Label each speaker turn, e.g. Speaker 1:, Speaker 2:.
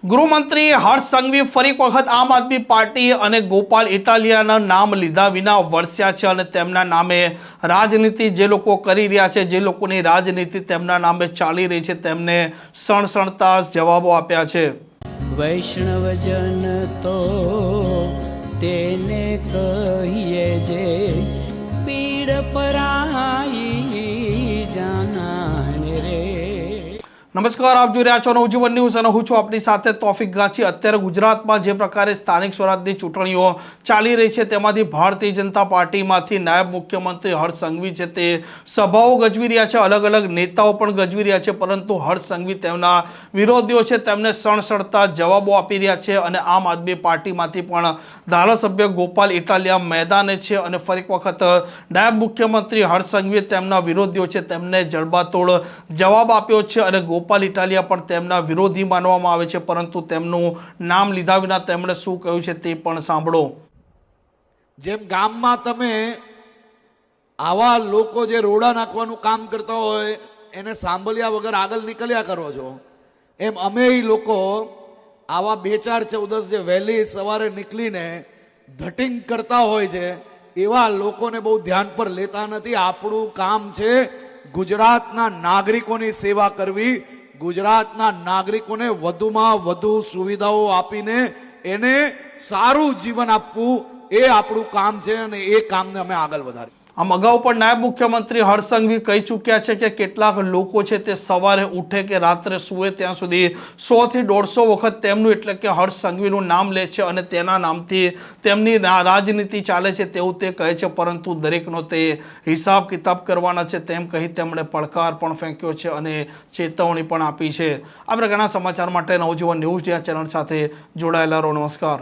Speaker 1: ગૃહમંત્રી હર્ષ સંઘવી ફરી વખત આમ આદમી પાર્ટી અને ગોપાલ ઇટાલિયાના નામ લીધા વિના વરસ્યા છે અને તેમના નામે રાજનીતિ જે લોકો કરી રહ્યા છે, જે લોકોની રાજનીતિ તેમના નામે ચાલી રહી છે, તેમને સણસણતા જવાબો આપ્યા છે।
Speaker 2: વૈષ્ણવજન તો તેને કહીએ જે પીડ પરાઈ જાનાને રે।
Speaker 1: નમસ્કાર, આપ જોઈ રહ્યા છો નવજીવન ન્યૂઝ અને હું છું આપની સાથે તોફિક ગાંચી। અત્યારે ગુજરાતમાં જે પ્રકારે સ્થાનિક સ્વરાજની ચૂંટણીઓ ચાલી રહી છે, તેમાંથી ભારતીય જનતા પાર્ટીમાંથી નાયબ મુખ્યમંત્રી હર્ષ સંઘવી છે તે સભાઓ ગજવી રહ્યા છે, અલગ અલગ નેતાઓ પણ ગજવી રહ્યા છે, પરંતુ હર્ષ સંઘવી તેમના વિરોધીઓ છે તેમને સણસણતા જવાબો આપી રહ્યા છે અને આમ આદમી પાર્ટીમાંથી પણ ધારાસભ્ય ગોપાલ ઇટાલિયા મેદાને છે અને ફરી વખત નાયબ મુખ્યમંત્રી હર્ષ સંઘવીએ તેમના વિરોધીઓ છે તેમને જડબાતોડ જવાબ આપ્યો છે અને ગોપાલ ઇટાલિયા પણ તેમના વિરોધી માનવામાં આવે છે, પરંતુ તેમનું નામ લીધા વિના તેમણે શું કહ્યું છે તે પણ સાંભળો।
Speaker 3: જેમ ગામમાં તમે આવા લોકો જે રોડા નાખવાનું કામ કરતા હોય એને સાંભળ્યા વગર આગળ નીકળ્યા કરો છો, એમ અમે લોકો આવા 2-4-14 જે વહેલી સવારે નીકળીને ધટિંગ કરતા હોય છે એવા લોકોને બહુ ધ્યાન પર લેતા નથી। આપણું કામ છે ગુજરાતના નાગરિકોની સેવા કરવી, ગુજરાતના નાગરિકોને વધુમાં વધુ સુવિધાઓ આપીને એને સારું જીવન આપવું, એ આપણું કામ છે અને એ કામને અમે આગળ વધારીએ।
Speaker 1: આમ અગાઉ પણ નાયબ મુખ્યમંત્રી હર્ષ સંઘવી કહી ચૂક્યા છે કે કેટલાક લોકો છે તે સવારે ઉઠે કે રાત્રે સૂવે ત્યાં સુધી 100 થી 150 વખત તેમનું એટલે કે હર્ષ સંઘવીનું નામ લે છે અને તેના નામથી તેમની રાજનીતિ ચાલે છે તેવું તે કહે છે, પરંતુ દરેકનો તે હિસાબ કિતાબ કરવાના છે તેમ કહી તેમણે પડકાર પણ ફેંક્યો છે અને ચેતવણી પણ આપી છે। આ પ્રકારના સમાચાર માટે નવજીવન ન્યૂઝ ચેનલ સાથે જોડાયેલા રહો। નમસ્કાર।